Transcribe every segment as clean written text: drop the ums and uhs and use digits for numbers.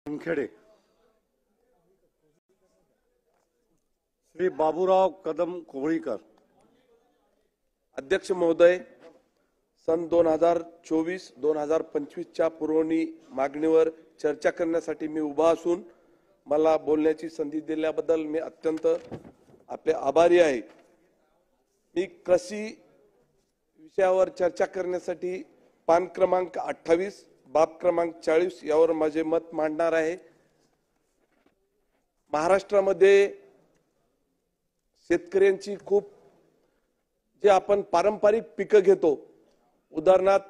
खेड़े श्री बाबूराव कदम कोहळीकर। अध्यक्ष महोदय, सन 2024-2025 च्या पुरवणी मागणीवर चर्चा करण्यासाठी मी उभा असून मला बोलण्याची संधी दिल्याबद्दल मी अत्यंत आपले आभारी आहे। मी कृषी विषयावर चर्चा करण्यासाठी पान क्रमांक 28 बाब क्रमांक 40 यावर माझे मत मांडणार आहे। महाराष्ट्रामध्ये शेतकऱ्यांची खूप जे आपण पारंपरिक पिके घेतो, उदाहरणार्थ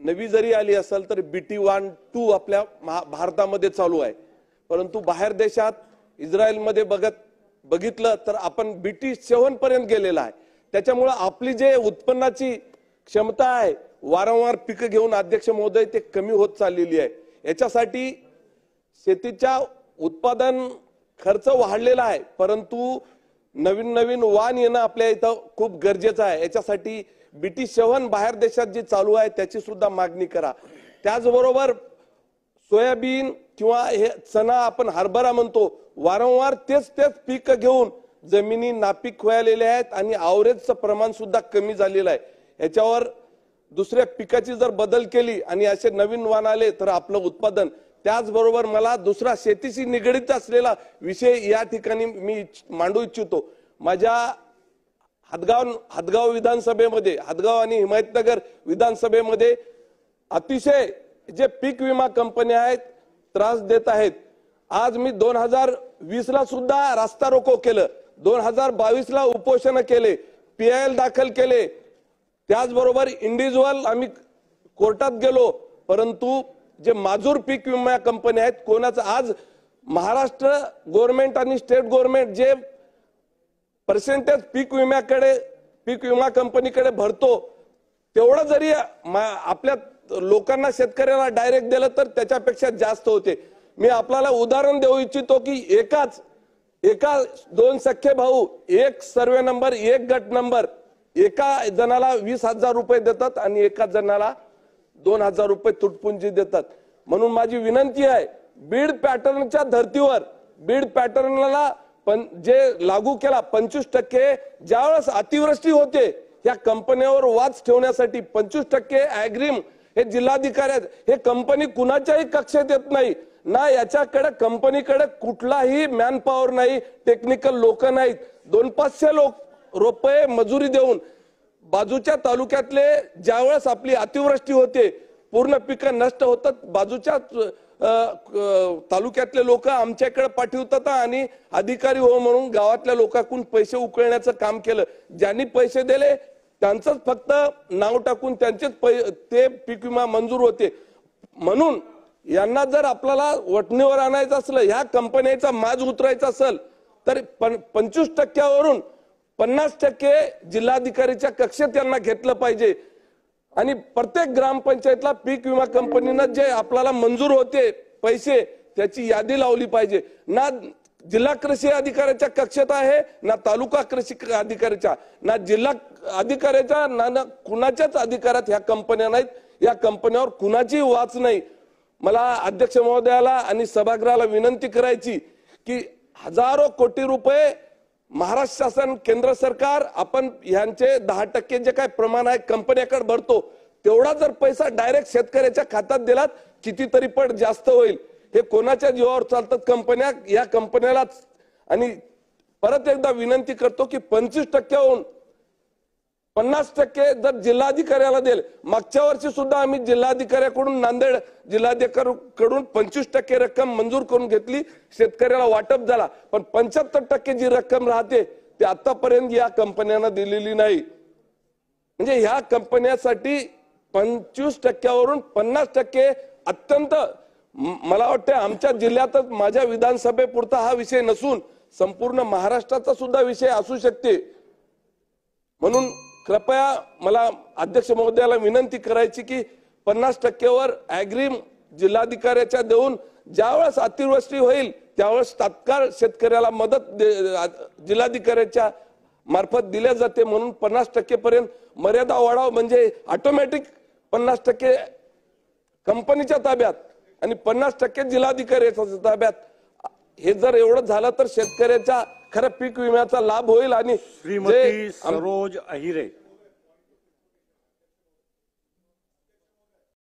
नवी जरी आली असेल तर BT1 2 आपल्या भारतामध्ये चालू आहे, परंतु बाहेर देशात इस्रायलमध्ये बघितलं तर आपण BT7 पर्यंत गेलेला आहे। त्याच्यामुळे आपली जे उत्पन्नाची क्षमता आहे वारंवार पिके घेऊन अध्यक्ष महोदय ते कमी होत चाललेली आहे। याच्यासाठी शेतीच्या उत्पादन खर्च वाढलेला आहे, परंतु नवीन वाण येणं आपल्या इथं खूप गरजेचं आहे। याच्यासाठी BT7 बाहेर देशात जी चालू आहे त्याची सुद्धा मागणी करा। त्याचबरोबर सोयाबीन किंवा हे चणा आपण हरभरा म्हणतो, वारंवार तेच पीक घेऊन जमिनी नापीक व्हायलेल्या आहेत आणि आवरेजचं प्रमाण सुद्धा कमी झालेलं आहे। याच्यावर दुसऱ्या पिकाची जर बदल केली आणि असे नवीन वाण आले तर आपलं उत्पादन, त्याचबरोबर मला दुसरा शेतीशी निगडित असलेला विषय या ठिकाणी मी मांडू इच्छितो। माझ्या हदगाव विधानसभेमध्ये, हदगाव आणि हिमायतनगर विधानसभेमध्ये अतिशय जे पीक विमा कंपन्या आहेत त्रास देत आहेत। आज मी 2020 ला सुद्धा रास्ता रोको केलं, 2022 ला उपोषण केले, PIL दाखल केले, त्याचबरोबर इंडिव्हिज्युअल आम्ही कोर्टात गेलो, परंतु जे माजूर पीक विमा कंपन्या आहेत कोणाचं आज महाराष्ट्र गव्हर्नमेंट आणि स्टेट गव्हर्नमेंट जे पर्सेंटेज पीक विमा कंपनीकडे भरतो तेवढं जरी आपल्या लोकांना शेतकऱ्याला डायरेक्ट दिलं तर त्याच्यापेक्षा जास्त होते। मी आपल्याला उदाहरण देऊ इच्छितो की एका 2 सख्खे भाऊ, एक सर्वे नंबर, एक गट नंबर, एका जणाला 20,000 रुपये देतात आणि एका जणाला 2,000 रुपये तुटपुंजी देतात। म्हणून माझी विनंती आहे, बीड पॅटर्नच्या धर्तीवर बीड पॅटर्नला जे लागू केला 25%, ज्यावेळेस अतिवृष्टी होते या कंपन्यांवर वाच ठेवण्यासाठी 25% ॲग्रीम हे जिल्हाधिकारी आहेत। हे कंपनी कुणाच्याही कक्षेत येत नाही ना, याच्याकडे कंपनीकडे कुठलाही मॅनपॉवर नाही, टेक्निकल लोक नाहीत। 200-500 रुपये मजुरी देऊन बाजूच्या तालुक्यातले ज्यावेळेस आपली अतिवृष्टी होते, पूर्ण पिकं नष्ट होतात, बाजूच्या तालुक्यातले लोक आमच्याकडे पाठवतात आणि अधिकारी हो म्हणून गावातल्या लोकांकडून पैसे उकळण्याचं काम केलं। ज्यांनी पैसे दिले त्यांचंच फक्त नाव टाकून त्यांचेच ते पीक विमा मंजूर होते। म्हणून यांना जर आपल्याला वटणीवर आणायचं असलं, ह्या कंपन्यांचा माज उतरायचा असेल तर 25% वरून 50% जिल्हाधिकारीच्या कक्षेत त्यांना घेतलं पाहिजे आणि प्रत्येक ग्रामपंचायतला पीक विमा कंपनीनं जे आपल्याला मंजूर होते पैसे त्याची यादी लावली पाहिजे। ना जिल्हा कृषी अधिकाऱ्याच्या कक्षेत आहे, ना तालुका कृषी अधिकाऱ्याच्या, ना जिल्हा अधिकाऱ्याच्या, ना कुणाच्याच अधिकारात ह्या कंपन्या नाहीत। या कंपन्यावर कुणाची वाच नाही। मला अध्यक्ष महोदयाला आणि सभागृहाला विनंती करायची की हजारो कोटी रुपये महाराष्ट्र शासन, केंद्र सरकार आपण यांचे 10% जे काय प्रमाण आहे कंपन्याकडे भरतो, तेवढा जर पैसा डायरेक्ट शेतकऱ्याच्या खात्यात दिलात कितीतरी पट जास्त होईल। हे कोणाच्या जीवावर चालतात कंपन्या, या कंपन्यालाच। आणि परत एकदा विनंती करतो की 25% होऊन 50% जर जिल्हाधिकाऱ्याला देईल। मागच्या वर्षी सुद्धा आम्ही जिल्हाधिकाऱ्याकडून, नांदेड जिल्हाधिकाऱ्याकडून 25% रक्कम मंजूर करून घेतली, शेतकऱ्याला वाटप झाला, पण 75% जी रक्कम राहते ते आतापर्यंत या कंपन्यांना दिलेली नाही। म्हणजे ह्या कंपन्यांसाठी 25% वरून 50% अत्यंत, मला वाटतं आमच्या जिल्ह्यातच माझ्या विधानसभेपुरता हा विषय नसून संपूर्ण महाराष्ट्राचा सुद्धा विषय असू शकते। म्हणून कृपया मला अध्यक्ष महोदयाला विनंती करायची की 50% वर ॲग्रीम जिल्हाधिकाऱ्याच्या देऊन ज्यावेळेस अतिवृष्टी होईल त्यावेळेस तात्काळ शेतकऱ्याला मदत जिल्हाधिकाऱ्याच्या मार्फत दिल्या जाते। म्हणून 50% पर्यंत मर्यादा वाढाव, म्हणजे ऑटोमॅटिक 50% कंपनीच्या ताब्यात आणि 50% जिल्हाधिकाऱ्याच्या ताब्यात. हे जर एवढं झालं तर शेतकऱ्याच्या खरं पीक विम्याचा लाभ होईल. आणि श्रीमती सरोज अहिरे.